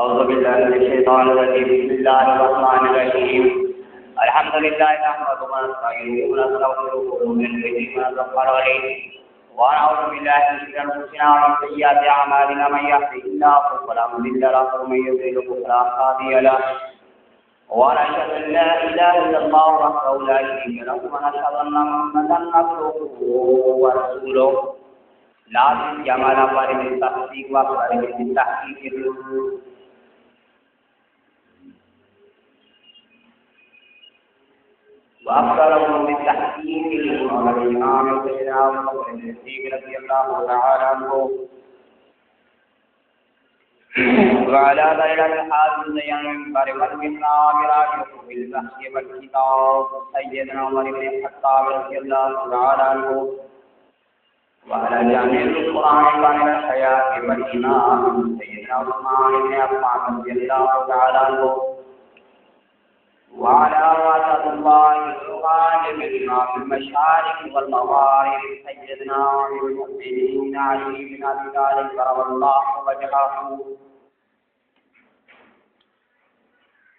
أعوذ بالله من الشيطان الرجيم. بسم الله الرحمن الرحيم. الحمد لله نحمده ونستعينه ونستغفره ونؤمن به ونتوكل عليه ونعوذ بالله من شرور أنفسنا ومن سيئات أعمالنا. من يهده الله فلا مضل له ومن يضلل فلا هادي له ونشهد أن لا إله إلا الله وحده لا شريك له ونشهد أن محمدا عبده ورسوله لا جمال فارغ التحقيق وفارغ التحقيق وأفضلهم بالتحقيق الإمام سيدنا أبو بكر الصديق رضي الله تعالى عنه وعلى ذلك الحافظ زين المنبر والمحراب راجعه بالبحث والكتاب سيدنا عمر بن الخطاب رضي الله تعالى عنه وعلى جامع القرآن كامل الحياة والإمام سيدنا عثمان بن عفان رضي الله تعالى عنه وعلى رسول الله الغالب الإمام المشارق والمغارب سيدنا المؤمنين علي بن أبي طالب كرم الله وجهه.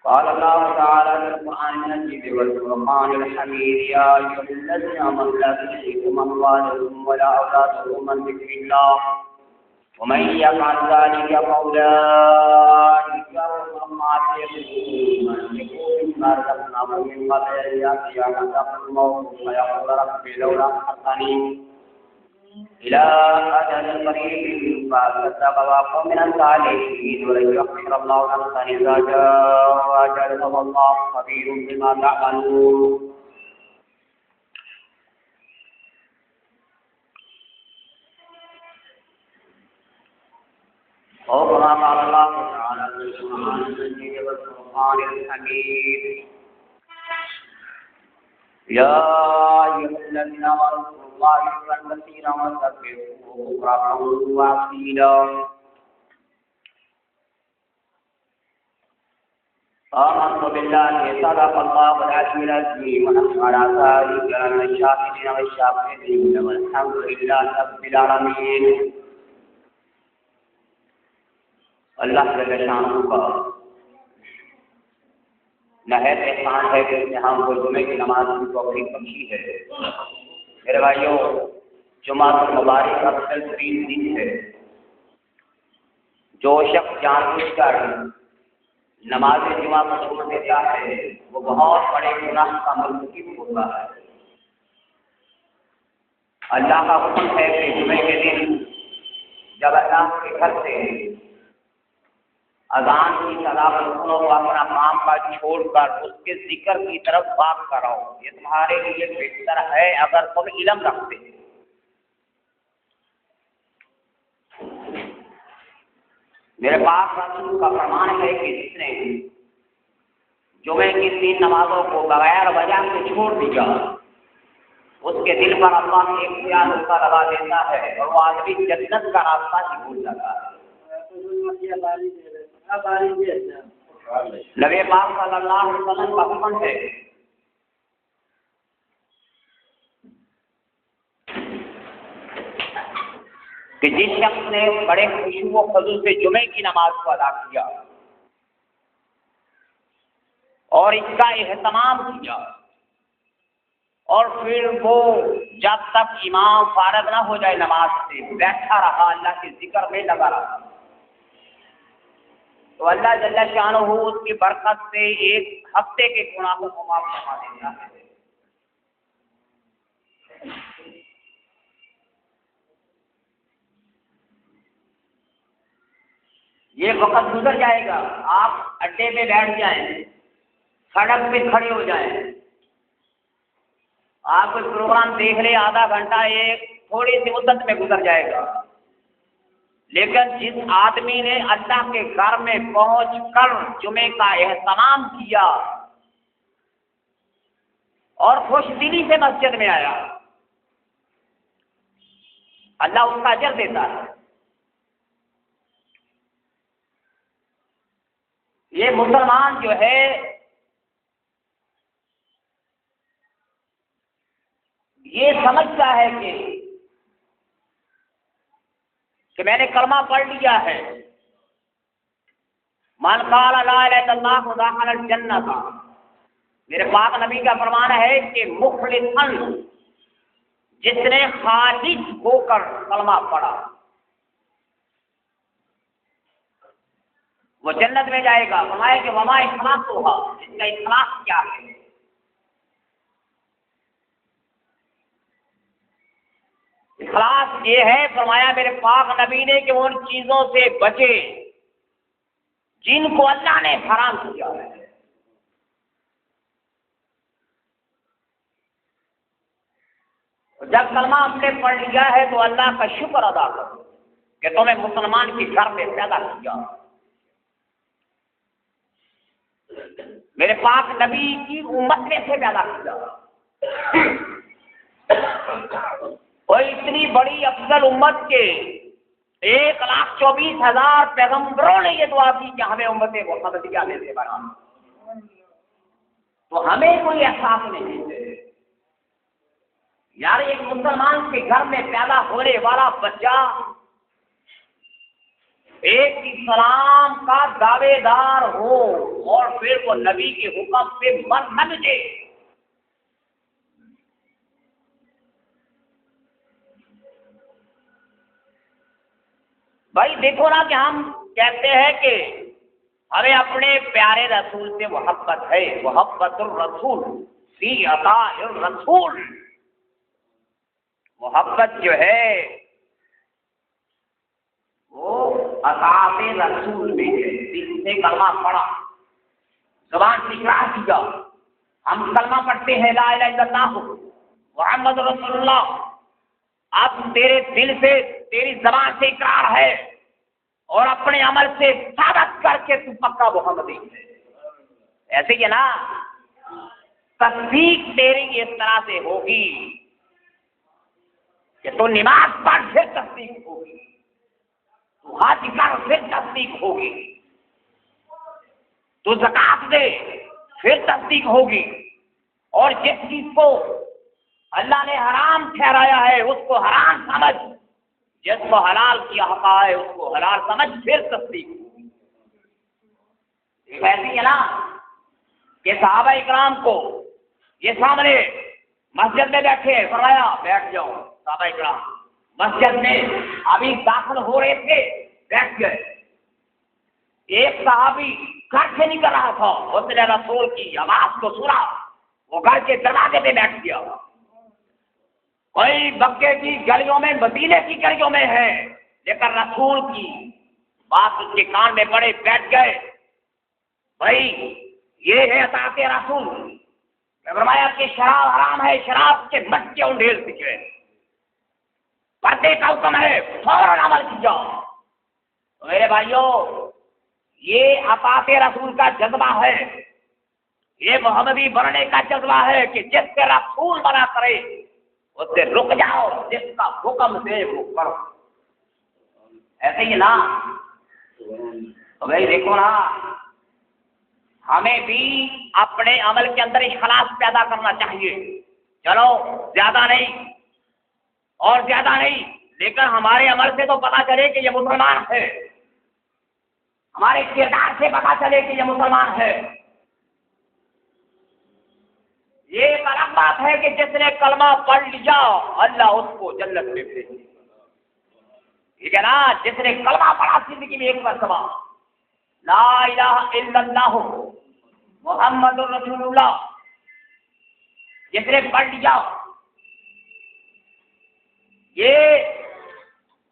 قال الله تعالى في القرآن المجيد والفرقان الحميد يا أيها الذين آمنوا لا تلهكم أموالكم ولا أولادكم عن ذكر الله ومن يفعل ذلك فأولئك هم الخاسرون. مما رزقناهم من قبل أن يأتي أحدهم الموت فيقول رب لولا أخرتني إلى أجل قريب فأصدق وأكن من الصالحين ولن يؤخر الله نفسا إذا جاء أجلها والله خبير بما تعملون. وكما قال الله تعالى في القرآن المجيد والفرقان الحميد يا أيها الذين آمنوا اذكروا الله ذكرا كثيرا وسبحوه بكرة وأصيلا. آمنت بالله صدق الله العلي العظيم ونحن على ذلك من الشاهدين والشاكرين والحمد لله رب العالمين. اللہ جل شانہ کا نہایت احسان ہے کہ اس نے ہم کو جمعے کی نماز کی توفیق بخشی ہے. میرے بھائیوں، جمعہ المبارک افضل ترین دن ہے. جو شخص جان بوجھ کر نماز جمعہ کو چھوڑ دیتا ہے وہ بہت بڑے گناہ کا مرتکب ہوتا ہے. اللہ کا حکم ہے کہ جمعے کے دن جب اللہ کے گھر سے اذان کی تلاوت سنو تو اپنا کام کاج چھوڑ کر اس کے ذکر کی طرف بھاگ کر آؤ. یہ تمہارے لیے بہتر ہے اگر تم علم رکھتے. میرے پاس رسول کا فرمان ہے کہ جس نے جمعے کی 3 نمازوں کو بغیر وجہ سے چھوڑ دیا اس کے دل پر اللہ ایک خیال کا لگا دیتا ہے اور وہ آدمی جنت کا راستہ ہی بھول جاتا ہے. نبی پاک صلی اللہ علیہ وسلم کا حکم ہے کہ جس شخص نے بڑے خشوع و خضوع سے جمعے کی نماز کو ادا کیا اور اس کا اہتمام کیا اور پھر وہ جب تک امام فارغ نہ ہو جائے نماز سے بیٹھا رہا اللہ کے ذکر میں لگا رہا تو اللہ جل شانہ اس کی برکت سے 1 ہفتے کے گناہوں کو معاف فرما دیتا ہے. یہ وقت گزر جائے گا، آپ اڈے پہ بیٹھ جائیں، سڑک پہ کھڑے ہو جائیں، آپ کوئی پروگرام دیکھ لیں، آدھا گھنٹہ ایک تھوڑی سی مدت میں گزر جائے گا. لیکن جس آدمی نے اللہ کے گھر میں پہنچ کر جمعے کا اہتمام کیا اور خوش دلی سے مسجد میں آیا اللہ اس کا اجر دیتا ہے. یہ مسلمان جو ہے یہ سمجھتا ہے کہ میں نے کلمہ پڑھ لیا ہے، من قال لا الہ الا اللہ دخل الجنۃ، میرے پاک نبی کا فرمان ہے کہ مخلصاً، جس نے خالص ہو کر کلمہ پڑھا وہ جنت میں جائے گا۔ فرمایا کہ وما اخلاص ہوگا، اس کا اخلاص کیا ہے؟ اخلاص یہ ہے، فرمایا میرے پاک نبی نے، کہ وہ ان چیزوں سے بچے جن کو اللہ نے حرام کیا ہے۔ جب کلمہ ہم نے پڑھ لیا ہے تو اللہ کا شکر ادا کرو کہ تمہیں مسلمان کے گھر میں پیدا کیا، میرے پاک نبی کی امت میں سے پیدا کیا۔ اور اتنی بڑی افضل امت کے 1,24,000 پیغمبروں نے یہ دعا کی کہ ہمیں امت محمدیہ میں سے بنا، تو ہمیں کوئی احساس نہیں ہے یار ایک مسلمان کے گھر میں پیدا ہونے والا بچہ ایک اسلام کا دعوے دار ہو اور پھر وہ نبی کے حکم پہ من نہ لگے۔ بھائی دیکھو نا کہ ہم کہتے ہیں کہ ہمیں اپنے پیارے رسول سے محبت ہے، محبت الرسول فی عطاء الرسول، محبت جو ہے وہ اطاعت رسول میں ہے۔ جس نے کلمہ پڑھا، زبان سے اقرار کیا، ہم کلمہ پڑھتے ہیں لا الہ الا اللہ محمد رسول اللہ، اب تیرے دل سے تیری زبان سے اقرار ہے اور اپنے عمل سے ثابت کر کے تو پکا محمدی ہے، ایسے ہی نا تصدیق تیری اس طرح سے ہوگی کہ تو نماز پڑھ پھر تصدیق ہوگی، تو حج کر پھر تصدیق ہوگی، تو زکات دے پھر تصدیق ہوگی، اور جس چیز کو اللہ نے حرام ٹھہرایا ہے اس کو حرام سمجھ، جس کو حلال کیا حقا ہے اس کو حلال سمجھ، پھر تصدیق ہوگی۔ ایسے ہی ہے نا کہ صحابہ اکرام کو یہ سامنے مسجد میں بیٹھے، فرمایا بیٹھ جاؤ، صحابہ اکرام مسجد میں ابھی داخل ہو رہے تھے، بیٹھ گئے۔ ایک صحابی گھر سے نکل رہا تھا، اس نے رسول کی آواز کو سنا، وہ گھر کے دروازے پہ بیٹھ گیا۔ کوئی مکے کی گلیوں میں، مدینے کی گلیوں میں ہے، لیکن رسول کی بات اس کے کان میں پڑے، بیٹھ گئے۔ بھائی یہ ہے اطاعت رسول، فرمایا کہ شراب حرام ہے، شراب کے مٹکے انڈھیل دکھے، پردے کا حکم ہے، فوراً عمل کیا۔ میرے بھائیوں یہ اطاعت رسول کا جذبہ ہے، یہ محمدی بننے کا جذبہ ہے کہ جس سے رسول بنا کرے اس سے رک جاؤ، جس کا حکم دے وہ کرو، ایسے ہی نا۔ تو بھائی دیکھو نا، ہمیں بھی اپنے عمل کے اندر اخلاص پیدا کرنا چاہیے، چلو زیادہ نہیں اور زیادہ نہیں، لیکن ہمارے عمل سے تو پتا چلے کہ یہ مسلمان ہے، ہمارے کردار سے پتا چلے کہ یہ مسلمان ہے۔ یہ ایک الگ بات ہے کہ جس نے کلمہ پڑھ لیا اللہ اس کو جنت میں بھیجے، ٹھیک ہے نا۔ جس نے کلمہ پڑھا زندگی میں ایک مرتبہ لا الہ الا اللہ محمد رسول اللہ، جس نے پڑھ لیا، یہ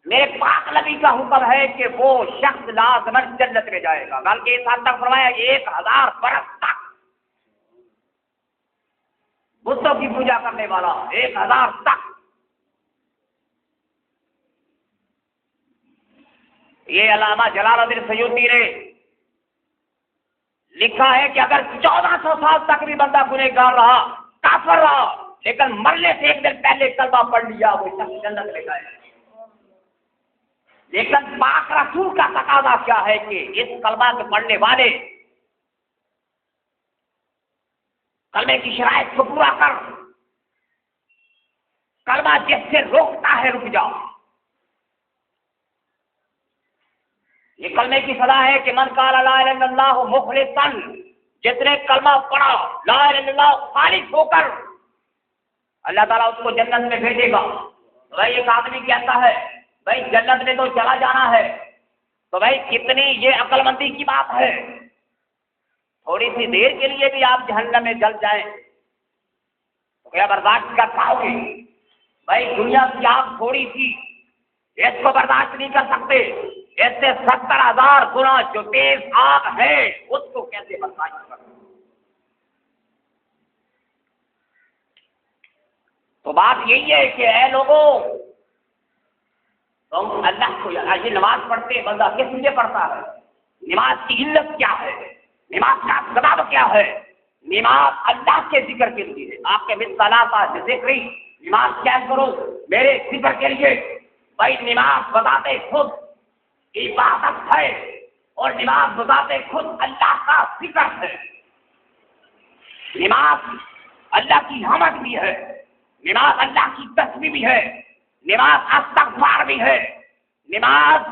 میرے پاک نبی کا حکم ہے کہ وہ شخص لازمن جنت میں جائے گا، بلکہ اس حد تک فرمایا 1000 برس تک بتوں کی پوجا کرنے والا، 1000 تک۔ یہ علامہ جلال الدین سیوطی نے لکھا ہے کہ اگر 1400 سال تک بھی بندہ گنہگار رہا، کافر رہا، لیکن مرنے سے ایک دن پہلے کلمہ پڑھ لیا وہ شخص جنت میں جائے۔ لیکن پاک رسول کا تقاضا کیا ہے کہ اس کلمہ کے پڑھنے والے کلمے کی شرائط کو پورا کر، کلمہ جس سے روکتا ہے رک جاؤ، یہ کلمے کی سزا ہے کہ من قال لا الہ الا اللہ مخلصا، جس نے کلمہ پڑھا لا الہ الا اللہ خالص ہو کر، اللہ تعالیٰ اس کو جنت میں بھیجے گا۔ بھائی ایک آدمی کہتا ہے بھائی جنت میں تو چلا جانا ہے، تو بھائی کتنی یہ عقل مندی کی بات ہے، تھوڑی سی دیر کے لیے بھی آپ جہنم میں جل جائیں تو کیا برداشت کر پاؤ گے؟ بھائی دنیا کی آگ تھوڑی سی، اس کو برداشت نہیں کر سکتے، اس سے 70,000 گنا جو تیز آگ ہے اس کو کیسے برداشت کر؟ تو بات یہی ہے کہ اے لوگوں، تم اللہ کو یہ نماز پڑھتے بندہ کس لیے پڑھتا ہے؟ نماز کی علت کیا ہے؟ نماز کا سبب کیا ہے؟ نماز اللہ کے ذکر کے لیے ہے۔ آپ کے مثالات ذکری نماز کیا کرو میرے ذکر کے لیے۔ بھائی نماز بتاتے خود عبادت ہے، اور نماز بتاتے خود اللہ کا ذکر ہے۔ نماز اللہ کی حمد بھی ہے، نماز اللہ کی تسبیح بھی ہے، نماز استغفار بھی ہے، نماز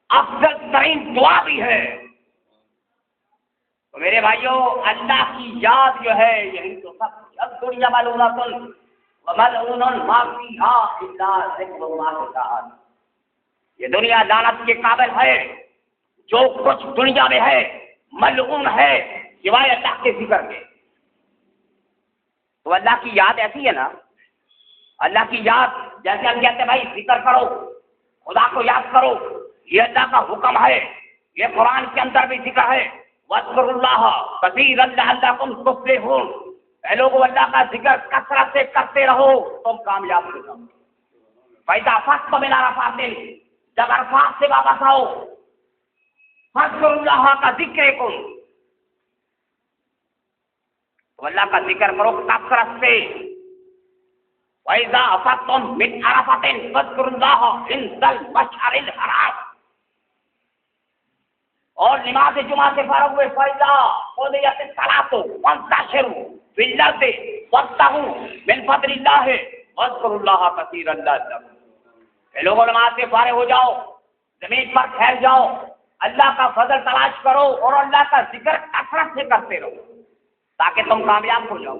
افضل ترین دعا بھی ہے۔ تو میرے بھائیوں اللہ کی یاد جو ہے یہی تو سب کچھ۔ اب دنیا ملعونۃ وملعون ما فیہا الا ذکر اللہ تعالی، یہ دنیا لعنت کے قابل ہے، جو کچھ دنیا میں ہے ملعون ہے سوائے اللہ کے ذکر کے۔ تو اللہ کی یاد ایسی ہے نا، اللہ کی یاد جیسے ہم کہتے ہیں بھائی ذکر کرو، خدا کو یاد کرو، یہ اللہ کا حکم ہے، یہ قرآن کے اندر بھی ذکر ہے وَاذْكُرُوا اللَّهَ كَثِيرًا لَعَلَّكُمْ تُفْلِحُونَ، اے لوگوں اللہ کا ذکر کثرت سے کرتے رہو تم کامیاب ہو جاؤ۔ فَإِذَا أَفَضْتُم مِنْ عَرَفَاتٍ، جب عرفات سے واپس آؤ فَاذْكُرُوا اللَّهَ كَذِكْرِكُمْ، تو اللہ کا ذکر کرو کثرت سے۔ وَإِذَا أَفَضْتُم مِنْ عَرَفَاتٍ فَاذْكُرُوا اللَّهَ عِندَ الْمَشْعَرِ الْحَرَامِ، اور نماز جمعہ سے فارغ ہوئے فَإِذَا قُضِيَتِ الصَّلَاةُ فَانتَشِرُوا فِي الْأَرْضِ وَابْتَغُوا مِنْ فَضْلِ اللَّهِ وَاذْكُرُوا اللَّهَ كَثِيرًا لَعَلَّكُمْ، اے لوگوں نماز سے فارغ ہو جاؤ، زمین پر پھیل جاؤ، اللہ کا فضل تلاش کرو اور اللہ کا ذکر کثرت سے کرتے رہو تاکہ تم کامیاب ہو جاؤ۔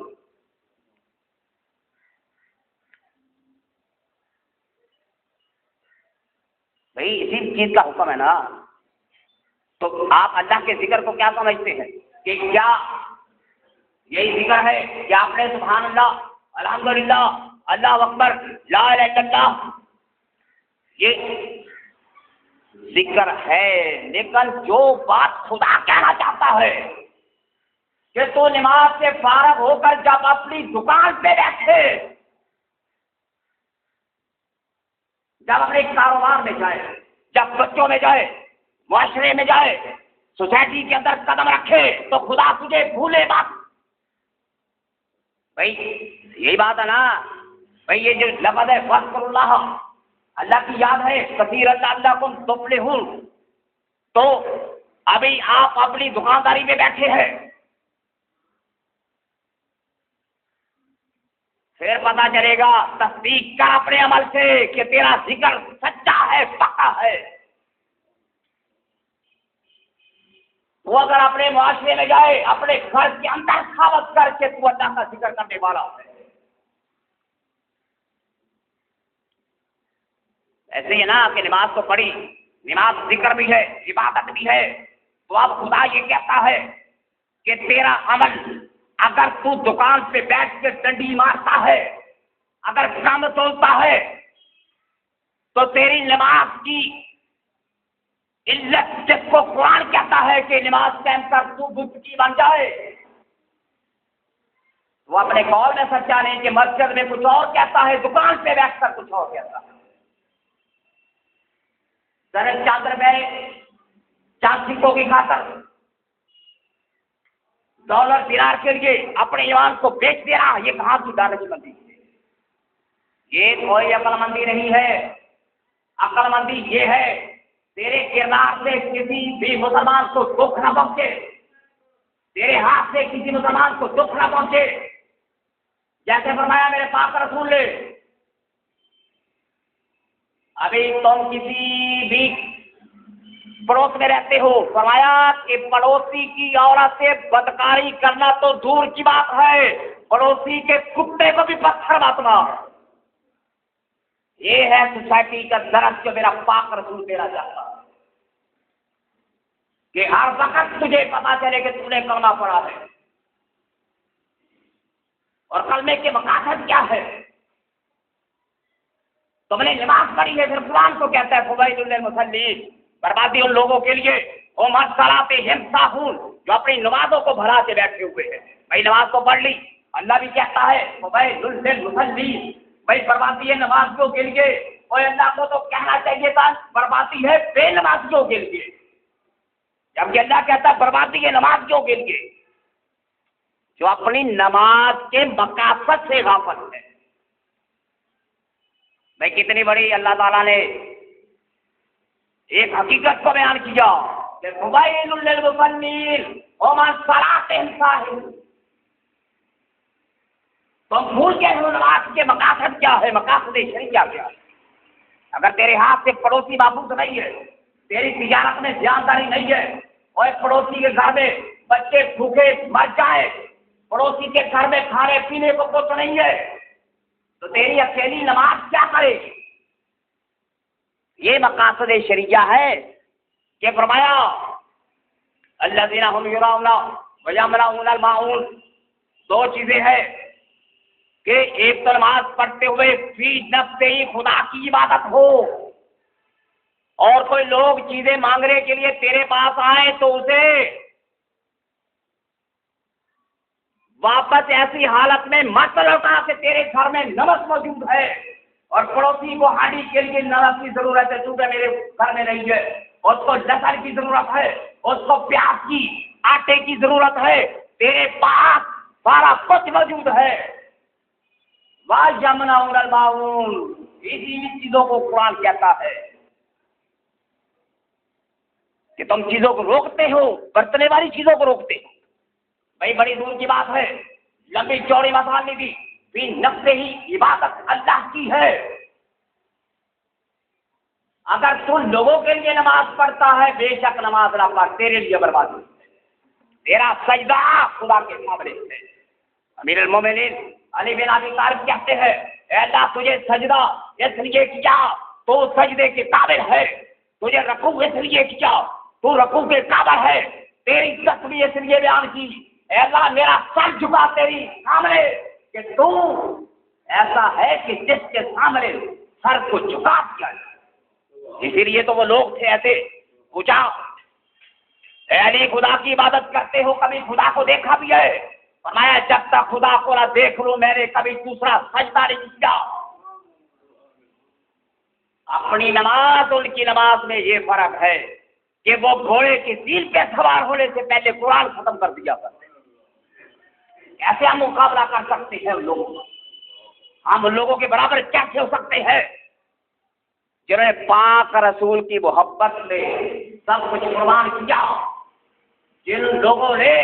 بھائی اسی چیز کا حکم ہے نا، تو آپ اللہ کے ذکر کو کیا سمجھتے ہیں کہ کیا یہی ذکر ہے کہ آپ نے سبحان اللہ الحمدللہ اللہ اکبر لا الہ الا اللہ، یہ ذکر ہے، لیکن جو بات خدا کہنا چاہتا ہے کہ تو نماز سے فارغ ہو کر جب اپنی دکان پہ بیٹھے، جب اپنے کاروبار میں جائے، جب بچوں میں جائے، معاشرے میں جائے، سوسائٹی کے اندر قدم رکھے تو خدا تجھے بھولے مت۔ بھائی یہی بات ہے نا، بھائی یہ جو لفظ ہے فَاذْكُرُوا اللَّهَ، اللہ کی یاد ہے كَثِيرًا لَعَلَّكُمْ تُفْلِحُونَ، تو ابھی آپ اپنی دکانداری میں بیٹھے ہیں، پھر پتا چلے گا تصدیق کر اپنے عمل سے کہ تیرا ذکر سچا ہے، پکا ہے۔ وہ اگر اپنے معاشرے میں جائے، اپنے گھر کے اندر ثابت کر کے تو اللہ کا ذکر کرنے والا ہے۔ ایسے ہی نا کہ نماز تو پڑھی، نماز ذکر بھی ہے، عبادت بھی ہے، تو اب خدا یہ کہتا ہے کہ تیرا عمل، اگر تو دکان پہ بیٹھ کے ڈنڈی مارتا ہے، اگر کام تولتا ہے، تو تیری نماز کی علت جس کو قرآن کہتا ہے کہ نماز قائم کر تو بت کی بن جائے، وہ اپنے قول میں سچا نہیں کہ مسجد میں کچھ اور کہتا ہے، دکان پہ بیٹھ کر کچھ اور کہتا ہے۔ ذرا چاند روپے چاند سکوں کی خاطر ڈالر دینار کے لیے اپنے ایمان کو بیچ دے رہا، یہ کہاں کی دانش مندی ہے؟ یہ کوئی عقل مندی نہیں ہے۔ عقل مندی یہ ہے تیرے کردار سے کسی بھی مسلمان کو دکھ نہ پہنچے، تیرے ہاتھ سے کسی مسلمان کو دکھ نہ پہنچے، جیسے فرمایا میرے پاک رسول نے، ابھی تم کسی بھی پڑوس میں رہتے ہو، فرمایا کہ پڑوسی کی عورت سے بدکاری کرنا تو دور کی بات ہے، پڑوسی کے کتے کو بھی پتھر مت مار۔ یہ ہے سوسائٹی کا درس جو میرا پاک رسول دینا چاہتا ہے کہ ہر وقت تجھے پتا چلے کہ تم نے کلمہ پڑھا ہے اور کلمے کے مقاصد کیا ہے۔ تم نے نماز پڑھی ہے، پھر قرآن کو کہتا ہے فوائد للمصلین، بربادی ان لوگوں کے لیے ہم صلاتہم ساہون، جو اپنی نمازوں کو بھلا کے بیٹھے ہوئے ہیں۔ بھائی نماز کو پڑھ لی، اللہ بھی کہتا ہے فوائد للمصلین، بھائی بربادی ہے نمازیوں کے لیے، اور اللہ کو تو کہنا چاہیے تھا بربادی ہے بے نمازیوں کے لیے، جبکہ اللہ کہتا ہے بربادی ہے نمازیوں کے لیے جو اپنی نماز کے مقاصد سے غافل ہے۔ بھائی کتنی بڑی اللہ تعالیٰ نے ایک حقیقت کو بیان کیا کہ فوائد للمصلین ہم عن صلاتہم ساہون۔ تم بھول گئے ہو نماز کے مقاصد کیا ہے، مقاصد شریعہ کیا ہے۔ اگر تیرے ہاتھ سے پڑوسی محفوظ نہیں ہے، تیری تجارت میں جانداری نہیں ہے، اور پڑوسی کے گھر میں بچے بھوکے مر جائے، پڑوسی کے گھر میں کھانے پینے کو کچھ نہیں ہے، تو تیری اکیلی نماز کیا کرے گی؟ یہ مقاصد شریعہ ہے کہ فرمایا الذین هم یراؤن ویمنعون الماعون، دو چیزیں ہیں کہ ایک تو نماز پڑھتے ہوئے فی نفس ہی خدا کی عبادت ہو، اور کوئی لوگ چیزیں مانگنے کے لیے تیرے پاس آئے تو اسے واپس ایسی حالت میں مت لوٹا کہ تیرے گھر میں نمک موجود ہے، اور پڑوسی کو ہانڈی کے لیے نمک کی ضرورت ہے چونکہ میرے گھر میں نہیں ہے، اس کو لہسن کی ضرورت ہے، اس کو پیاز کی آٹے کی ضرورت ہے، تیرے پاس سارا کچھ موجود ہے۔ وَيَمْنَعُونَ الْمَاعُونَ، اسی چیزوں کو قرآن کہتا ہے کہ تم چیزوں کو روکتے ہو، برتنے والی چیزوں کو روکتے ہو۔ بھائی بڑی دور کی بات ہے، لمبی چوڑی مثال نہیں دی، فی نفس ہی عبادت اللہ کی ہے۔ اگر تم لوگوں کے لیے نماز پڑھتا ہے، بے شک نماز نہ پڑھ، تیرے لیے بربادی ہے، تیرا سجدہ خدا کے سامنے ہے۔ امیر المومنین علی بن ابی طالب کہتے ہیں اے اللہ تجھے سجدہ اس لیے کیا تو سجدے کے قابل ہے، تجھے رکوع اس لیے کیا تو رکوع کے قابل ہے، تیری تسبیح اس لیے بیان کی اے اللہ میرا سر جھکا تیری سامنے کہ تو ایسا ہے کہ جس کے سامنے سر کو جھکا دیا جائے۔ اسی لیے تو وہ لوگ تھے ایسے، پوچھا اے علی خدا کی عبادت کرتے ہو، کبھی خدا کو دیکھا بھی ہے؟ فرمایا جب تک خدا کو نہ دیکھ لوں میں نے کبھی دوسرا سجدہ نہیں کیا۔ اپنی نماز ان کی نماز میں یہ فرق ہے کہ وہ گھوڑے کی سیل پہ سوار ہونے سے پہلے قرآن ختم کر دیا کرتے ہیں۔ کیسے ہم مقابلہ کر سکتے ہیں ان لوگوں کا؟ ہم ان لوگوں کے برابر کیسے ہو سکتے ہیں جنہوں نے پاک رسول کی محبت میں سب کچھ قربان کیا، جن لوگوں نے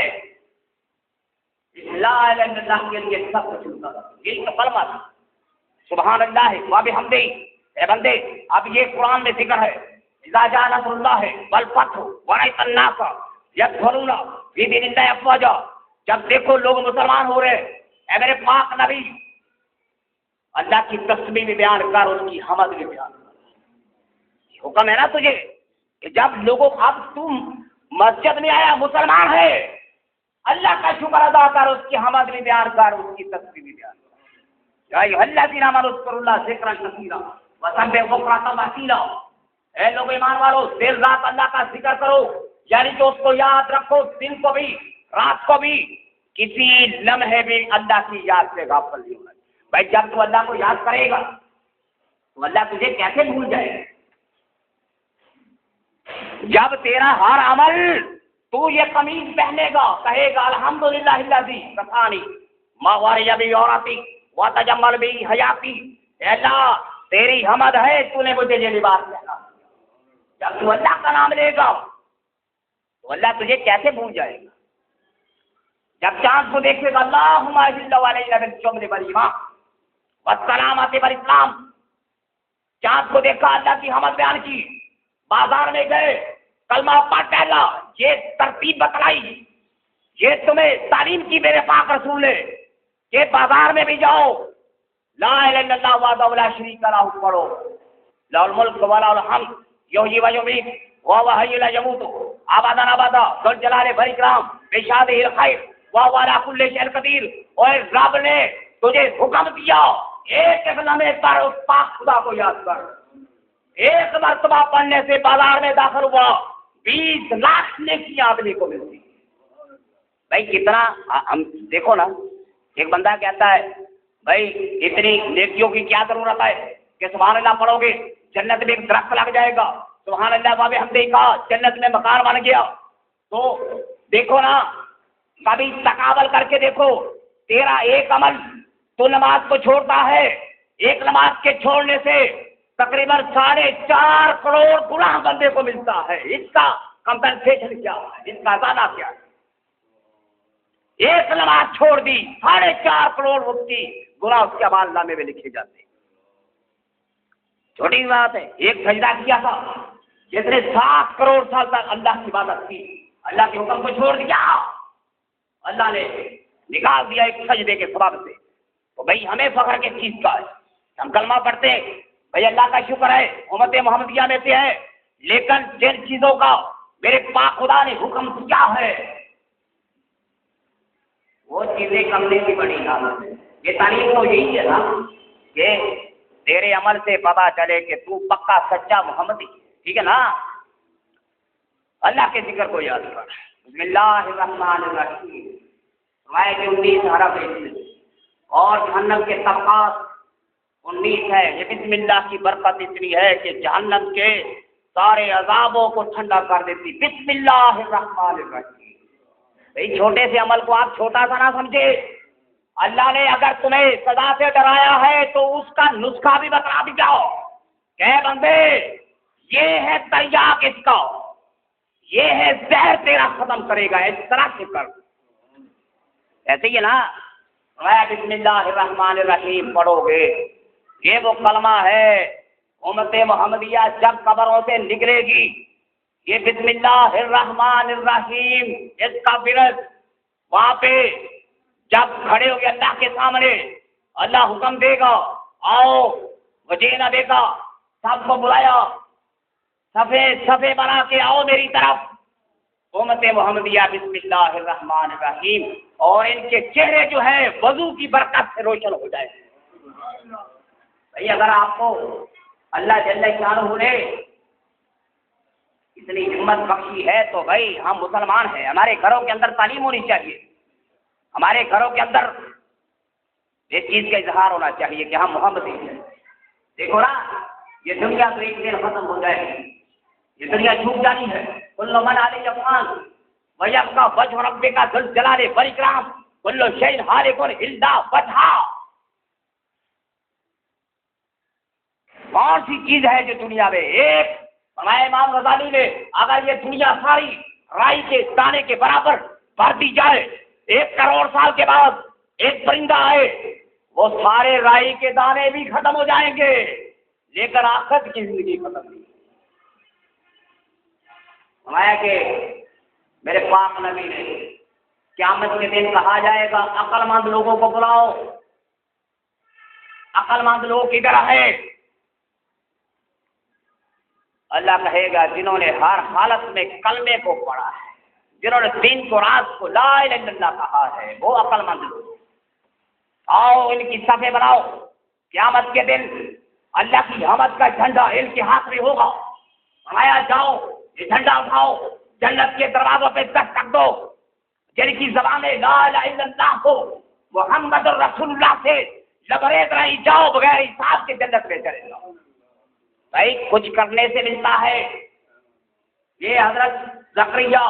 لا الہ الا اللہ کے لیے سب کچھ کیا، یہ تو کلمہ تھا سبحان اللہ و بحمدہ۔ اے بندے اب یہ قرآن میں ذکر ہے اذا جاء نصر اللہ والفتح ورأیت الناس یدخلون فی دین اللہ افواجا، جب دیکھو لوگ مسلمان ہو رہے اے میرے پاک نبی اللہ کی تسبیح بھی بیان کر، اس کی حمد بھی بیان کر۔ حکم ہے نا تجھے کہ جب لوگوں اب تم مسجد میں آیا مسلمان ہے، اللہ کا شکر ادا کر، اس کی حمد بھی بیان کر، اس کی تسبیح بھی بیان کر۔ یا ایھا الذین آمنوا اذکروا اللہ ذکرا کثیرا وسبحوہ بکرۃ واصیلا، اے لوگ ایمان والو دیر رات اللہ کا ذکر کرو، یعنی کہ اس کو یاد رکھو، دن کو بھی رات کو بھی، کسی لمحے بھی اللہ کی یاد سے غافل نہیں ہونا۔ بھائی جب تو اللہ کو یاد کرے گا تو اللہ تجھے کیسے بھول جائے گا؟ جب تیرا ہر عمل تو یہ قمیض پہنے گا کہے گا الحمدللہ الذی کفانی ما واری بی عورتی وتجمل بی حیاتی، اے اللہ تیری حمد ہے تو نے مجھے یہ لباس پہنا۔ جب تو اللہ کا نام لے گا تو اللہ تجھے کیسے بھول جائے گا؟ جب چاند کو دیکھے گا اللہم اجل علینا بالجمل والایمان والسلامۃ والاسلام، چاند کو دیکھا اللہ کی حمد بیان کی، بازار میں گئے کلمہ پڑھ ڈالا، یہ ترتیب بتلائی، یہ تمہیں تعلیم کی میرے پاک رسول نے کہ بازار میں بھی جاؤ لا الہ الا اللہ وحدہ لا شریک لہ پڑھو، لہ الملک ولہ الحمد یحیی و یمیت وہو حی لا یموت ابدا ابدا ذو الجلال والاکرام بشادہ الخیر وہو علی کل شیء قدیر۔ اور رب نے تجھے حکم دیا ایک لمحے پر اس پاک خدا کو یاد کر، ایک مرتبہ پڑھنے سے بازار میں داخل ہوا 20 لاکھ نیکیاں آدمی کو ملتی۔ بھائی کتنا ہم دیکھو نا، ایک بندہ کہتا ہے بھائی اتنی نیکیوں کی کیا ضرورت ہے کہ سبحان اللہ پڑھو گے جنت میں ایک درخت لگ جائے گا، سبحان اللہ باب ہم نے کہا جنت میں مکان بن گیا۔ تو دیکھو نا، کبھی تقابل کر کے دیکھو، تیرا ایک عمل تو نماز کو چھوڑتا ہے، ایک نماز کے چھوڑنے سے تقریباً 4.5 کروڑ گناہ بندے کو ملتا ہے۔ اس کا کمپنسیشن کیا ہے، اس کا ازالہ کیا ہے؟ ایک نماز چھوڑ دی 4.5 کروڑ کی گناہ اس کے اعمال نامے میں لکھے جاتے ہیں۔ چھوٹی بات ہے، ایک سجدہ کیا تھا جس نے 7 کروڑ سال تک اللہ کی عبادت کی، اللہ کے حکم کو چھوڑ دیا، اللہ نے نکال دیا ایک سجدے کے سبب سے۔ تو بھائی ہمیں فخر کس چیز کا ہے؟ ہم کلمہ پڑھتے ہیں، بھائی اللہ کا شکر ہے امت محمدیہ میں سے ہے، لیکن جن چیزوں کا میرے پاک خدا نے حکم کیا ہے وہ چیزیں کرنے کی بڑی حالت ہے۔ یہ تعلیم تو یہی ہے نا کہ تیرے عمل سے پتا چلے کہ تو پکا سچا محمدی، ٹھیک ہے نا؟ اللہ کے ذکر کو یاد کر۔ بسم اللہ الرحمن الرحیم، آیت 19 حرف اور جہنم کے طبقات 19 ہے۔ یہ بسم اللہ کی برکت اتنی ہے کہ جہنم کے سارے عذابوں کو ٹھنڈا کر دیتی۔ بسم اللہ الرحمن الرحیم۔ بھائی چھوٹے سے عمل کو آپ چھوٹا سا نہ سمجھے، اللہ نے اگر تمہیں سزا سے ڈرایا ہے تو اس کا نسخہ بھی بتا دیا کہ بندے یہ ہے تریاق اس کا، یہ ہے زہر تیرا ختم کرے گا، اس طرح سے کر۔ ایسے ہی ہے نا، بسم اللہ الرحمن الرحیم پڑھو گے، یہ وہ کلمہ ہے امت محمدیہ جب قبروں سے نکلے گی، یہ بسم اللہ الرحمن الرحیم اس کا برس وہاں پہ جب کھڑے ہو گے اللہ کے سامنے، اللہ حکم دے گا آؤ، وجینا دے گا، سب کو بلایا، صفے بنا کے آؤ میری طرف، امت محمدیہ بسم اللہ الرحمن الرحیم، اور ان کے چہرے جو ہے وضو کی برکت سے روشن ہو جائے۔ بھائی اگر آپ کو اللہ جل شانہ نے اتنی ہمت بخشی ہے تو بھائی ہم مسلمان ہیں، ہمارے گھروں کے اندر تعلیم ہونی چاہیے، ہمارے گھروں کے اندر اس چیز کا اظہار ہونا چاہیے کہ ہم محمدی ہیں۔ دیکھو نا، یہ دنیا تو ایک دن ختم ہو جائے گی، یہ دنیا چھوٹ جانی ہے۔ کل من علیہ فان ویبقى وجہ ربک ذو الجلال والاکرام کل شیء ہالک الا وجہہ۔ کون سی چیز ہے جو دنیا میں ایک ہمارے امام غزالی نے اگر یہ دنیا ساری رائی کے دانے کے برابر بھر دی جائے، 1 کروڑ سال کے بعد ایک پرندہ آئے، وہ سارے رائی کے دانے بھی ختم ہو جائیں گے، لیکن آخرت کی زندگی ختم نہیں۔ فرمایا کہ میرے پاک نبی نے قیامت کے دن کہا جائے گا عقل مند لوگوں کو بلاؤ، عقل مند لوگ ادھر ہے۔ اللہ کہے گا جنہوں نے ہر حالت میں کلمے کو پڑھا ہے، جنہوں نے دین کو رات کو لا الہ الا اللہ کہا ہے، وہ عقل مند لوگ، آؤ ان کی صفیں بناؤ۔ قیامت کے دن اللہ کی حمد کا جھنڈا ان کے ہاتھ میں ہوگا، فرمایا جاؤ یہ جھنڈا اٹھاؤ، جنت کے دروازوں پہ دستک دو، جن کی زبان لا الہ الا اللہ ہو، محمد رسول اللہ سے لبریز رہی، جاؤ بغیر حساب کے جنت میں چلے جاؤ۔ بھائی کچھ کرنے سے ملتا ہے۔ یہ حضرت زکریا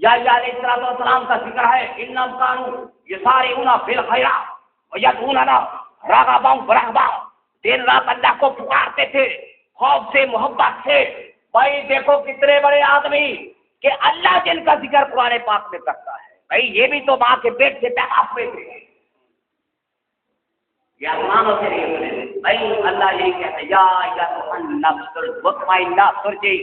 علیہ السلام کا ذکر ہے، انہم کانوا یسارعون فی الخیرات ویدعوننا رغبا ورہبا، دن رات اللہ کو پکارتے تھے خوف سے، محبت سے۔ بھائی دیکھو کتنے بڑے آدمی کہ اللہ جن کا ذکر قرآن پاک میں کرتا ہے، بھائی یہ بھی تو ماں کے پیٹ سے پیدا ہوئے تھے، یہ آسمانوں سے نہیں بنے۔ بھائی اللہ یہی کہتا ہے یا ایھا النفس المطمئنہ ترجعی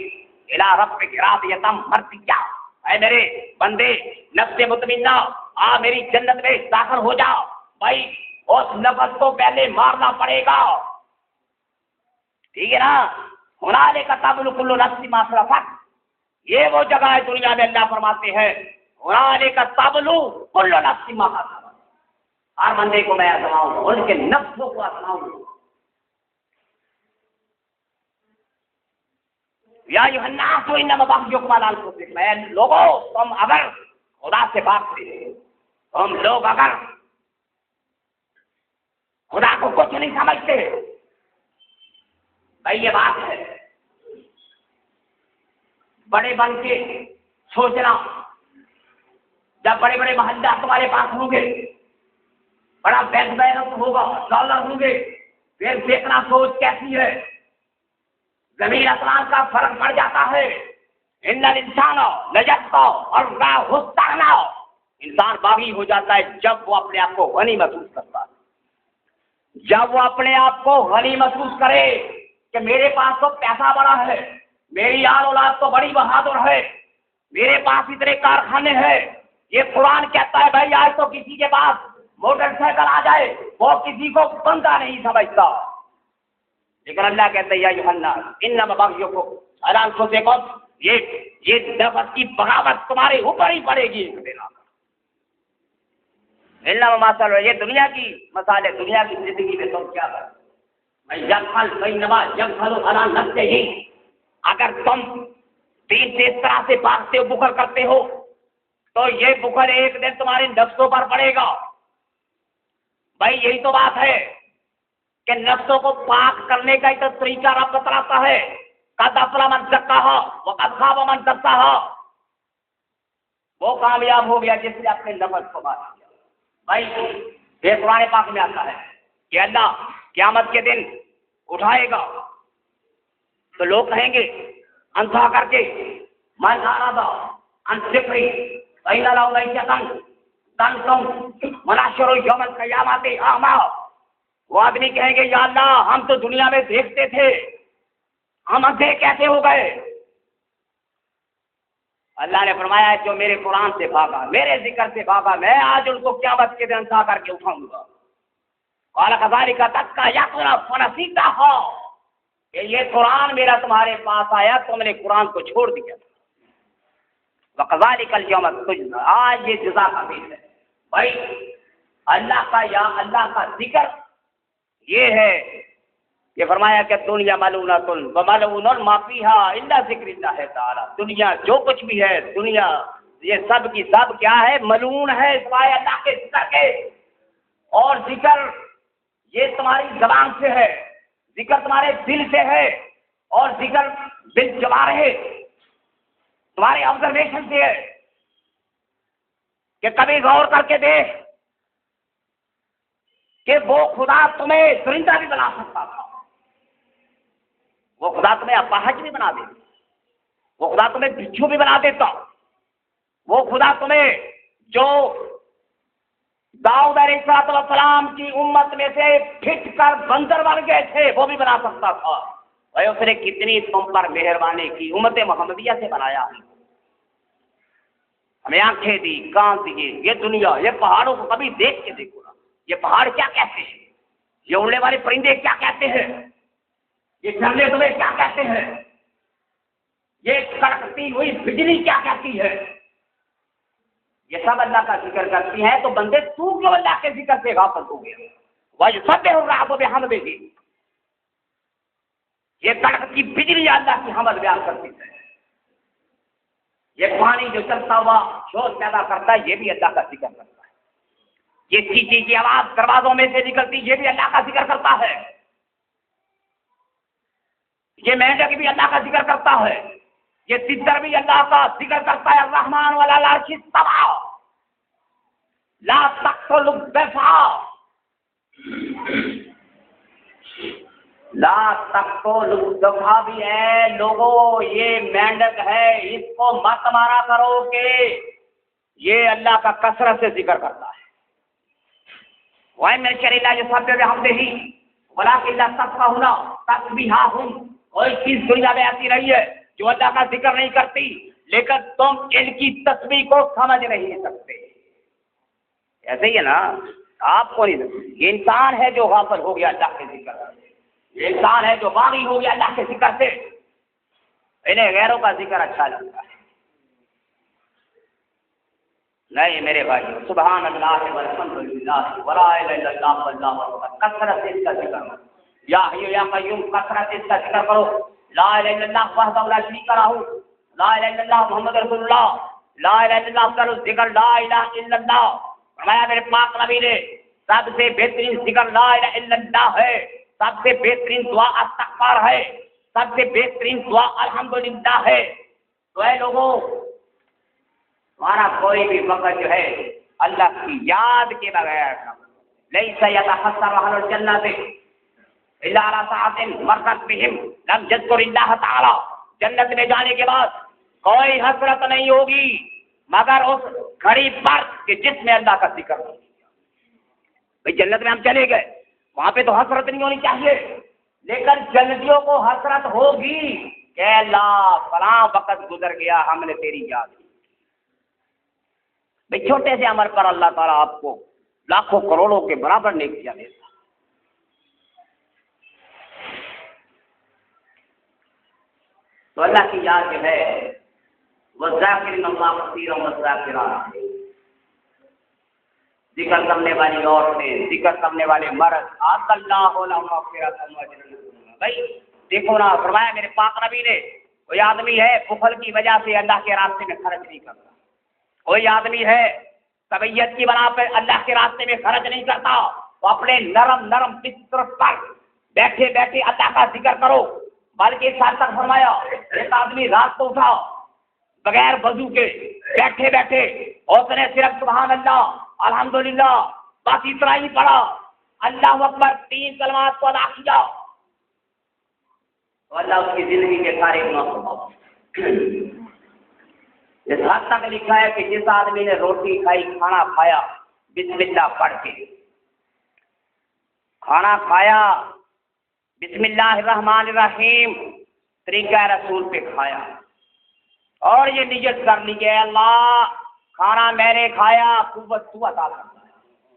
الی ربک راضیۃ مرضیہ، اے میرے بندے نفس مطمئنہ آ میری جنت میں داخل ہو جا۔ بھائی اس نفس کو پہلے مارنا پڑے گا، ٹھیک ہے نا؟ ہنالک تبلو کل نفس ما اسرفت، یہ وہ جگہ ہے دنیا میں اللہ فرماتے ہیں ہنالک تبلو کل نفس ما اسرفت، ہر بندے کو میں آزماؤں گا، ان کے نفسوں کو آزماؤں گا۔ یا ایھا الناس انما بغیکم علی انفسکم، اے لوگوں تم اگر خدا سے بھاگتے تم لوگ اگر خدا کو کچھ نہیں سمجھتے، بھائی یہ بات ہے بڑے بن کے سوچنا، جب بڑے بڑے محلہ تمہارے پاس ہوں گے، بڑا بینک بیلنس ہوگا، ڈالر ہوں گے، پھر دیکھنا سوچ کیسی ہے، زمین آسمان کا فرق پڑ جاتا ہے۔ ان الانسان لجستا اور راہ استغنا، انسان باغی ہو جاتا ہے جب وہ اپنے آپ کو غنی محسوس کرتا ہے، جب وہ اپنے آپ کو غنی محسوس کرے کہ میرے پاس تو پیسہ بڑا ہے، میری آل اولاد تو بڑی بہادر ہے، میرے پاس اتنے کارخانے ہیں۔ یہ قرآن کہتا ہے بھائی آج تو کسی کے پاس موٹر سائیکل آ جائے وہ کسی کو بندہ نہیں سمجھتا، لیکن اللہ کہتا ہے یا ایھا الناس انما بغیکم علی انفسکم، یہ نفس کی بغاوت تمہارے اوپر ہی پڑے گی ایک دن۔ انما مثل، یہ دنیا کی مثال ہے، دنیا کی زندگی میں تم کیا کر اگر تم دین سے اس طرح سے بھاگتے ہو، بخل کرتے ہو، تو یہ بخل ایک دن تمہارے نفسوں پر پڑے گا۔ بھائی یہی تو بات ہے کہ نفسوں کو پاک کرنے کا ہی تو طریقہ رب بتلاتا ہے، قد افلح من زکاھا وقد خاب من دساھا، وہ کامیاب ہو گیا جس نے اپنے نفس کو مار دیا۔ بھائی یہ قرآن پاک میں آتا ہے کہ اللہ قیامت کے دن اٹھائے گا تو لوگ کہیں گے انتھا کر کے من اراد ان ذکری فإن له معیشة ضنکا ونحشرہ یوم القیامۃ اعمیٰ، وہ آدمی کہیں گے یا اللہ ہم تو دنیا میں دیکھتے تھے، ہم اندھے کیسے ہو گئے؟ اللہ نے فرمایا ہے جو میرے قرآن سے بھاگا، میرے ذکر سے بھاگا، میں آج ان کو قیامت کے دن اندھا کر کے اٹھاؤں گا۔ قال كذلك اتتك آیاتنا فنسیتها، کہ یہ قرآن میرا تمہارے پاس آیا تم نے قرآن کو چھوڑ دیا۔ وكذلك اليوم تجزى، آج یہ جزا کا دن ہے۔ بھائی اللہ کا یا اللہ کا ذکر یہ ہے کہ فرمایا کہ دنیا ملعونۃ وملعون ما فیھا الا ذکر اللہ تعالی، دنیا جو کچھ بھی ہے، دنیا یہ سب کی سب کیا ہے؟ ملعون ہے سوائے اللہ کے ذکر کے۔ اور ذکر یہ تمہاری زبان سے ہے، ذکر تمہارے دل سے ہے، اور ذکر بالجوارح ہے، تمہارے آبزرویشن سے ہے کہ کبھی غور کر کے دیکھ کہ وہ خدا تمہیں درندہ بھی بنا سکتا تھا، وہ خدا تمہیں اپاہج بھی بنا دیتا، وہ خدا تمہیں بچھو بھی بنا دیتا، وہ خدا تمہیں جو داؤد علیہ السلام کی امت میں سے پھٹ کر بندر بن گئے تھے وہ بھی بنا سکتا تھا۔ بھائی اس نے کتنی تم پر مہربانی کی، امت محمدیہ سے بنایا، ہمیں آنکھیں دی، کان دیے، یہ دنیا، یہ پہاڑوں کو کبھی دیکھ کے دیکھو نا، یہ پہاڑ کیا کہتے ہیں، یہ اڑنے والے پرندے کیا کہتے ہیں، یہ جھرنے تمہیں کیا کہتے ہیں، یہ کڑکتی ہوئی بجلی کیا کہتی ہے، یہ سب اللہ کا ذکر کرتی ہیں۔ تو بندے تو کیوں اللہ کے ذکر سے غافل ہو گیا؟ وَيُسَبِّحُ الرَّعْدُ بِحَمْدِهِ، یہ کڑکتی بجلی اللہ کی حمد بیان کرتی ہے، یہ پانی جو چلتا ہوا شور پیدا کرتا ہے یہ بھی اللہ کا ذکر کرتا ہے، یہ چیچی کی آواز دروازوں میں سے نکلتی یہ بھی اللہ کا ذکر کرتا ہے، یہ مینڈک بھی اللہ کا ذکر کرتا ہے، یہ تتر بھی اللہ کا ذکر کرتا ہے۔ الرحمن وعلی العرش استوى لا تقتل الضفا، لا تقتل الضفا بھی ہے لوگوں، یہ مینڈک ہے، اس کو مت مارا کرو کہ یہ اللہ کا کثرت سے ذکر کرتا ہے۔ وَإِنَّ الشَّرِيعَ لَا يُسَبِّحُ بِحَمْدِهِ وَلَٰكِنْ لَا تَفْقَهُونَ تَسْبِيحَهُمْ، کوئی چیز دنیا میں ایسی رہی ہے جو اللہ کا ذکر نہیں کرتی، لیکن تم ان کی تسبیح کو سمجھ نہیں سکتے۔ ایسے ہی ہے نا، آپ کو نہیں، یہ انسان ہے جو غافل ہو گیا اللہ کے ذکر سے، یہ انسان ہے جو باغی ہو گیا اللہ کے ذکر سے، انہیں غیروں کا ذکر اچھا لگتا ہے۔ نہیں میرے بھائی، سبحان اللہ والحمد للہ ولا الہ الا اللہ واللہ اکبر، کثرت سے اس کا ذکر کرو، یا حی یا قیوم کثرت سے اس کا ذکر کرو، لا الہ الا اللہ وحدہ لا شریک لہ، لا الہ الا اللہ محمد رسول اللہ، لا الہ الا اللہ افضل الذکر لا الہ الا اللہ۔ فرمایا میرے پاک نبی نے سب سے بہترین ذکر لا الہ الا اللہ ہے، سب سے بہترین دعا استغفار ہے، سب سے بہترین دعا الحمدللہ ہے۔ تو اے لوگوں، ہمارا کوئی بھی وقت جو ہے اللہ کی یاد کے بغیر لیس یتحسر اہل الجنۃ الا علی ساعۃ مرت بہم لم یذکر اللہ تعالی، جنت میں جانے کے بعد کوئی حسرت نہیں ہوگی مگر اس گھڑی پر کہ جس میں اللہ کا ذکر ہو۔ بھئی جنت میں ہم چلے گئے، وہاں پہ تو حسرت نہیں ہونی چاہیے، لیکن جنتیوں کو حسرت ہوگی کہ اللہ فلاں وقت گزر گیا ہم نے تیری یاد کی۔ بھئی چھوٹے سے عمل پر اللہ تعالیٰ آپ کو لاکھوں کروڑوں کے برابر نیکیاں دیتا۔ تو اللہ کی یاد جو ہے وہ ذاکرین اللہ کثیرا والذاکرات، ذکر کرنے والی عورتیں، ذکر کرنے والے مرد، آت اللہ لہم مغفرۃ واجر عظیم۔ بھائی دیکھو نا، فرمایا میرے پاک نبی نے، کوئی آدمی ہے بخل کی وجہ سے اللہ کے راستے میں خرچ نہیں کرتا، کوئی آدمی ہے طبیعت کی بنا پر اللہ کے راستے میں خرچ نہیں کرتا، وہ اپنے نرم نرم بستر پر بیٹھے بیٹھے اللہ کا ذکر کرو۔ بلکہ اس حد تک فرمایا ایک آدمی رات کو اٹھا بغیر وضو کے، بیٹھے بیٹھے اس نے صرف سبحان اللہ الحمدللہ بس اتنا ہی پڑھا، اللہ اکبر 3 کلمات کو ادا کیا، تو اللہ اس کی زندگی کے سارے گناہ کو معاف۔ اس حد تک لکھا ہے کہ جس آدمی نے روٹی کھائی، کھانا کھایا بسم اللہ پڑھ کے، کھانا کھایا بسم اللہ الرحمن الرحیم طریقہ رسول پہ کھایا، اور یہ نیت کر لی کہ اللہ کھانا میں نے کھایا، قوت تو عطا کرتا ہے،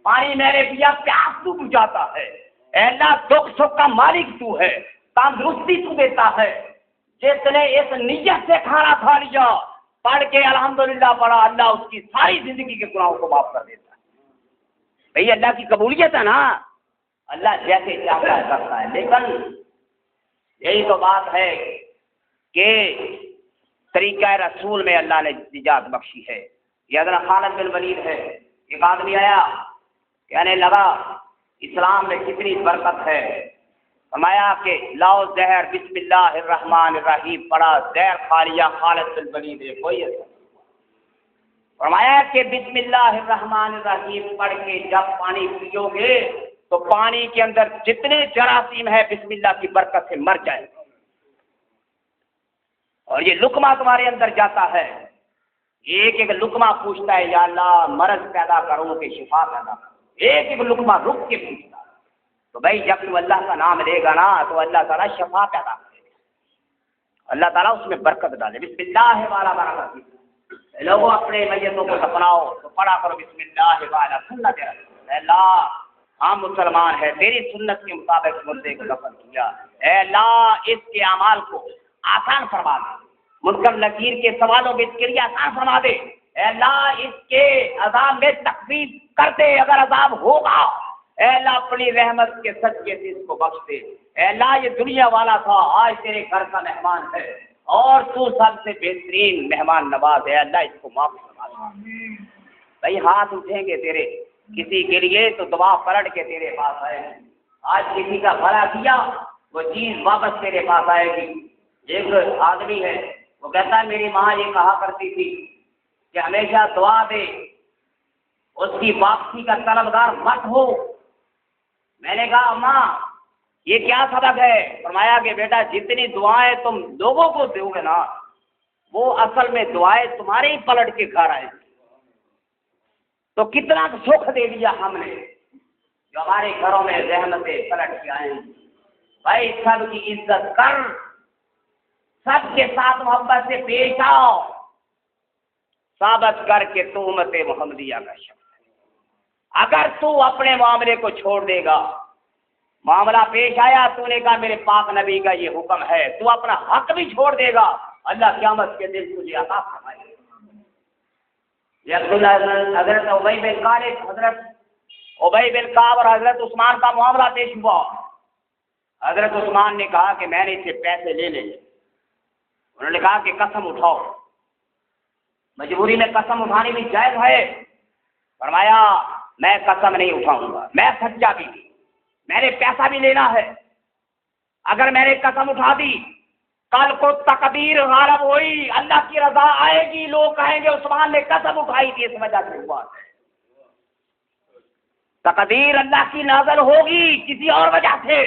پانی میں نے پیا، پیاس تو بجھاتا ہے، اے اللہ دکھ سکھ کا مالک تو ہے، تندرستی تو دیتا ہے۔ جس نے اس نیت سے کھانا کھا لیا، پڑھ کے الحمدللہ پڑھا، اللہ اس کی ساری زندگی کے گناہوں کو معاف کر دیتا ہے۔ بھئی اللہ کی قبولیت ہے نا، اللہ جیسے چاہتا ہے کرتا ہے، لیکن یہی تو بات ہے کہ طریقہ رسول میں اللہ نے نجات بخشی ہے۔ یہ حضرت خالد بن ولید ہے، ایک آدمی آیا کہنے لگا اسلام میں کتنی برکت ہے، فرمایا کہ لاؤ زہر بسم اللہ الرحمن الرحیم پڑھا، زہر کھا لیا خالد بن ولید نے، کوئی اثر۔ فرمایا کہ بسم اللہ الرحمن الرحیم پڑھ کے جب پانی پیو گے تو پانی کے اندر جتنے جراثیم ہے بسم اللہ کی برکت سے مر جائیں گے، اور یہ لقمہ تمہارے اندر جاتا ہے، ایک ایک لقمہ پوچھتا ہے یا اللہ مرض پیدا کرو کہ شفا پیدا کرو، ایک ایک لقمہ رک کے پوچھتا ہے۔ تو بھائی جب تو اللہ کا نام لے گا نا تو اللہ تعالیٰ شفا پیدا کرے گا، اللہ تعالیٰ اس میں برکت ڈالے۔ بسم اللہ والا برکت، لوگوں اپنے میتوں کو دفناؤ تو پڑھا کرو بسم اللہ والا سنت رسول، اے اللہ ہم مسلمان ہیں، تیری سنت کے مطابق مردے کو دفن کیا، اے اللہ اس کے اعمال کو آسان فرما دے، منکر نکیر کے سوالوں میں اس کے لیے آسان فرما دے، اے اللہ اس کے عذاب میں تخفیف کر دے اگر عذاب ہوگا، اے اللہ اپنی رحمت کے صدقے سے اس کو بخش دے، اے اللہ یہ دنیا والا تھا آج تیرے گھر کا مہمان ہے اور تو سب سے بہترین مہمان نواز ہے، اللہ اس کو معاف فرما دے۔ بھائی ہاتھ اٹھیں گے تیرے کسی کے لیے تو دعا پلٹ کے تیرے پاس آئے گی، آج کسی کا بھلا کیا وہ چیز واپس تیرے پاس آئے گی۔ ایک آدمی ہے وہ کہتا ہے میری ماں یہ کہا کرتی تھی کہ ہمیشہ دعا دے، اس کی واپسی کا طلبگار مت ہو۔ میں نے کہا ماں یہ کیا سبق ہے؟ فرمایا کہ بیٹا جتنی دعائیں تم لوگوں کو دو گے نا وہ اصل میں دعائیں تمہارے ہی پلٹ کے گھر آئیں گی۔ تو کتنا سکھ دے دیا ہم نے جو ہمارے گھروں میں رحمتیں پلٹ کے آئیں گی۔ بھائی سب کی عزت کر، سب کے ساتھ محبت سے پیش آؤ، ثابت کر کے تو امت محمدیہ کا شخص ہے۔ اگر تو اپنے معاملے کو چھوڑ دے گا، معاملہ پیش آیا، تو نے کہا میرے پاک نبی کا یہ حکم ہے، تو اپنا حق بھی چھوڑ دے گا، اللہ قیامت کے دن تجھے عطا فرمائے گا۔ حضرت ابی بن خالد، حضرت ابی بن کعب اور حضرت عثمان کا معاملہ پیش ہوا۔ حضرت عثمان نے کہا کہ میں نے اس سے پیسے لے لے، انہوں نے کہا کہ قسم اٹھاؤ، مجبوری میں قسم اٹھانی بھی جائز ہے۔ فرمایا میں قسم نہیں اٹھاؤں گا، میں سچا بھی نہیں، میں نے پیسہ بھی لینا ہے، اگر میں نے قسم اٹھا دی کل کو تقدیر غالب ہوئی، اللہ کی رضا آئے گی، لوگ کہیں گے عثمان نے قسم اٹھائی تھی، اس وجہ سے ہوا ہے۔ تقدیر اللہ کی نازل ہوگی کسی اور وجہ سے،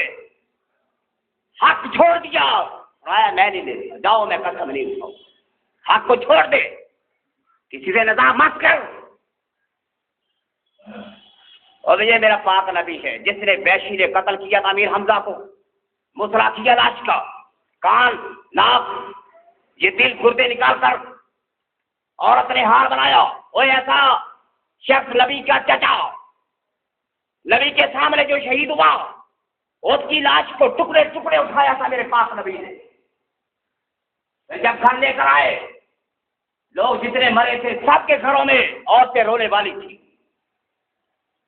حق چھوڑ دیا، میں نہیں لیتا، جاؤ میں قسم نہیں اٹھاؤں، حق کو چھوڑ دے، کسی سے نزاع مت کر۔ اور یہ میرا پاک نبی ہے جس نے وحشی نے قتل کیا تھا امیر حمزہ کو، مسرا کیا لاش کا، کان، ناک، یہ دل گردے نکال کر عورت نے ہار بنایا، وہ ایسا شخص نبی کا چچا، نبی کے سامنے جو شہید ہوا، اس کی لاش کو ٹکڑے ٹکڑے اٹھایا تھا میرے پاک نبی نے۔ جب گھر لے کر آئے، لوگ جتنے مرے تھے سب کے گھروں میں عورتیں رونے والی تھی،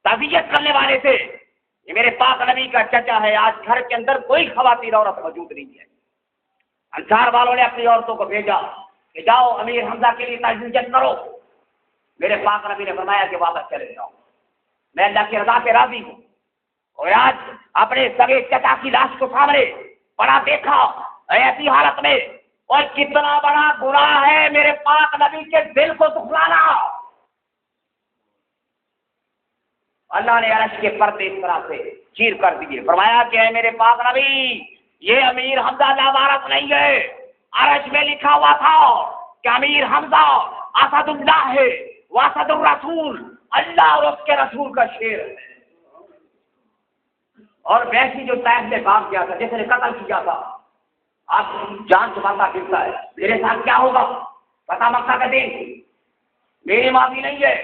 تعزیت کرنے والے تھے، یہ میرے پاک نبی کا چچا ہے۔ آج گھر کے اندر کوئی خواتین عورت موجود نہیں ہے۔ انصار والوں نے اپنی عورتوں کو بھیجا کہ جاؤ امیر حمزہ کے لیے تعزیت کرو۔ میرے پاک نبی نے فرمایا کہ واپس چلے جاؤ، میں اللہ کی رضا سے راضی ہوں۔ اور آج اپنے سگے چچا کی لاش کو سامنے پڑا دیکھا ایسی حالت میں، اور کتنا بڑا گناہ ہے میرے پاک نبی کے دل کو دکھلانا۔ اللہ نے عرش کے پردے اس طرح سے چیر کر دیے، فرمایا کہ اے میرے پاک نبی، یہ امیر حمزہ لاوارث نہیں ہے، عرش میں لکھا ہوا تھا کہ امیر حمزہ اسد اللہ ہے، واسد الرسول، اللہ اور اس کے رسول کا شیر ہے۔ اور ویسی جو طائف میں بھاگ گیا تھا، جس نے قتل کیا تھا، آپ جان چھپاتا پھرتا ہے، میرے ساتھ کیا ہوگا پتہ مکہ کا دن، میری معافی نہیں ہے۔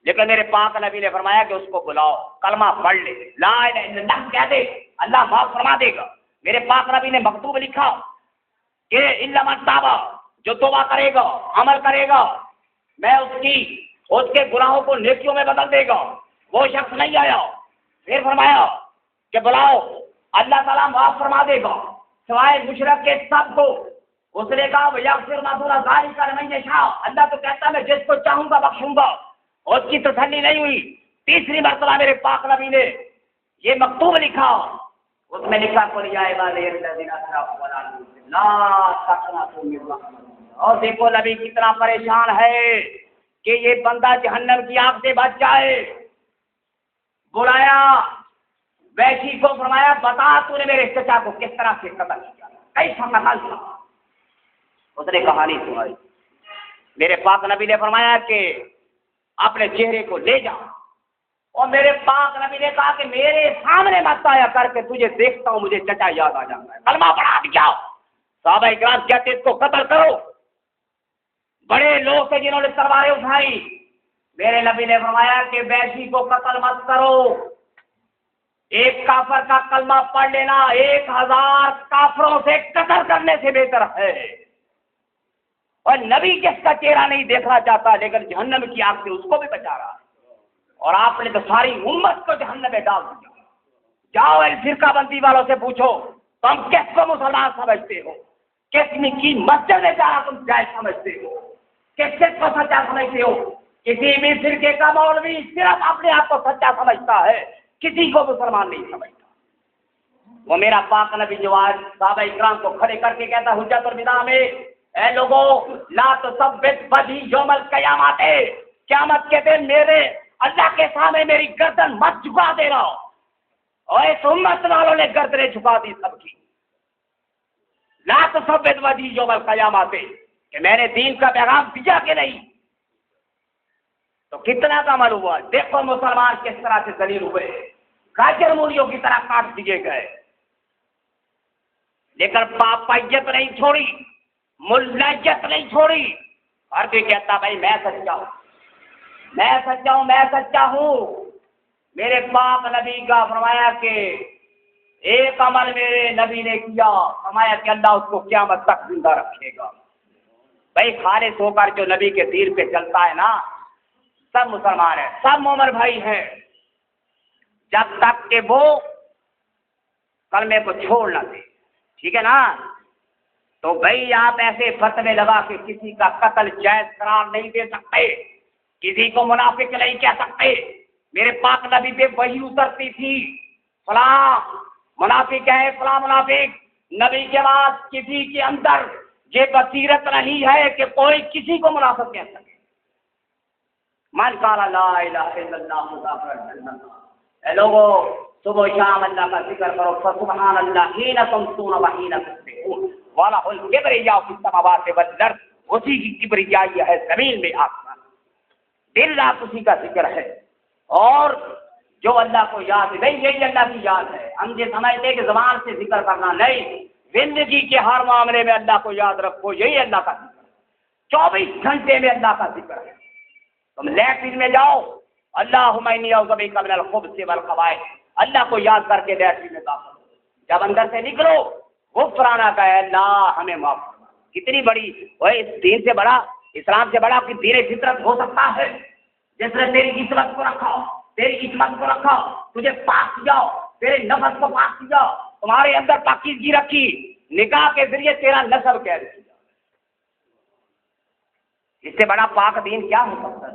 لیکن میرے پاک نبی نے فرمایا کہ اس کو بلاؤ، کلمہ پڑھ لے، لا الہ الا اللہ کہہ دے، اللہ معاف فرما دے گا۔ میرے پاک نبی نے مکتوب لکھا کہ الا من تاب، جو توبہ کرے گا، عمل کرے گا، میں اس کے گناہوں کو نیکیوں میں بدل دے گا۔ وہ شخص نہیں آیا، پھر فرمایا کہ بلاؤ، اللہ تعالیٰ معاف فرما دے گا سوائے مشرک کے سب کو۔ اس نے کہا وَيَغْفِرُ مَا دُونَ ذَلِكَ لِمَن يَشَاءُ، اللہ تو کہتا ہے میں جس کو چاہوں گا بخشوں گا۔ اور اس کی تسلی نہیں ہوئی، تیسری مرتبہ میرے پاک نبی نے یہ مکتوب لکھا، اس میں لکھا قُلْ يَا عِبَادِيَ الَّذِينَ أَسْرَفُوا عَلَىٰ أَنفُسِهِمْ لَا تَقْنَطُوا مِن رَّحْمَةِ اللَّهِ۔ اور دیکھو نبی کتنا پریشان ہے کہ یہ بندہ جہنم کی آگ سے بچ جائے۔ بلایا وحشی کو، فرمایا بتا تو نے میرے چچا کو کس طرح سے قتل کیا، کیسا قتل تھا؟ اس نے کہانی سنائی۔ میرے پاک نبی نے فرمایا کہ اپنے چہرے کو لے جا، اور میرے پاک نبی نے کہا کہ میرے سامنے مت آیا کر کے تجھے دیکھتا ہوں مجھے چچا یاد آ جاتا ہے، کلمہ پڑھا دیا۔ صحابہ کرام کہتے اس کو قتل کرو، بڑے لوگ تھے جنہوں نے تلواریں اٹھائی۔ میرے نبی نے فرمایا کہ وحشی کو قتل مت کرو، ایک کافر کا کلمہ پڑھ لینا 1000 کافروں سے قتل کرنے سے بہتر ہے۔ اور نبی جس کا چہرہ نہیں دیکھنا چاہتا لیکن جہنم کی آگ سے اس کو بھی بچا رہا ہے، اور آپ نے تو ساری امت کو جہنم میں ڈال دیا۔ جاؤ ان فرقہ بندی والوں سے پوچھو تم کس کو مسلمان سمجھتے ہو، کس کی مسجد میں جانا تم جائز سمجھتے ہو، کس کو سچا سمجھتے ہو؟ کسی بھی فرقے کا مولوی صرف اپنے آپ کو سچا سمجھتا ہے، کسی کو مسلمان نہیں سمجھتا۔ وہ میرا پاک نبی جو آج صحابہ اکرام کو کھڑے کر کے کہتا حجت الوداع میں، اے لوگوں لا تثبت وجہی یوم القیامت، قیامت کے دن میرے اللہ کے سامنے میری گردن مت جھکا دینا۔ اور اس امت والوں نے گردنیں جھکا دی سب کی۔ لا تثبت وجہی یوم القیامت، کہ میں نے دین کا پیغام دیا کہ نہیں، تو کتنا کا عمل ہوا؟ دیکھو مسلمان کس طرح سے ذلیل ہوئے، گاجر مولیوں کی طرح کاٹ دیے گئے۔ لیکن پاپائیت نہیں چھوڑی، ملائیت نہیں چھوڑی. ہر کوئی کہتا بھائی میں سچا ہوں، میں سچا ہوں، میں سچا ہوں. میرے پاک نبی کا فرمایا کہ ایک عمل میرے نبی نے کیا، فرمایا کہ اللہ اس کو قیامت تک زندہ رکھے گا. بھائی خالص ہو کر جو نبی کے دین پہ چلتا ہے نا، سب مسلمان ہیں، سب مومن بھائی ہیں، جب تک کہ وہ کلمے کو چھوڑ نہ دے. ٹھیک ہے نا؟ تو بھائی آپ ایسے فتوے لگا کے کسی کا قتل جائز قرار نہیں دے سکتے، کسی کو منافق نہیں کہہ سکتے. میرے پاک نبی پہ وحی اترتی تھی، فلاں منافق ہے، فلاں منافق. نبی کے بعد کسی کے اندر یہ بصیرت نہیں ہے کہ کوئی کسی کو منافق کہہ سکے. من قال لا الہ الا اللہ دخل الجنہ. اے لوگو صبح و شام اللہ کا ذکر کرو. فسبحان اللہ حین تمسون و حین تصبحون وَلَهُ الْكِبْرِيَاءُ فِي السَّمَاوَاتِ وَالْأَرْضِ. اسی کی کبریائی ہے زمین میں آسمان. دن رات اسی کا ذکر ہے. اور جو اللہ کو یاد ہے، نہیں یہی اللہ کی یاد ہے. ہم یہ سمجھتے کہ زبان سے ذکر کرنا نہیں، زندگی کے ہر معاملے میں اللہ کو یاد رکھو، یہی اللہ کا ذکر ہے. 24 گھنٹے میں اللہ کا ذکر ہے. تم لیٹرین میں جاؤ، اللہم انی اعوذ بک من الخبث والخبائث، اللہ کو یاد کر کے لیٹرین میں داخل ہو. جب اندر سے نکلو غفرانہ کا ہے، اللہ ہمیں معاف کرنا. کتنی بڑی وہ اس دین سے بڑا، اسلام سے بڑا کہ دین فطرت ہو سکتا ہے، جس نے تیری عصمت کو رکھا، تیری عصمت کو رکھا، تجھے پاک کیا، تیرے نفس کو پاک کیا، تمہارے اندر پاکیزگی رکھی، نکاح کے ذریعے تیرا نسب قید کیا. اس سے بڑا پاک دین کیا ہو سکتا ہے؟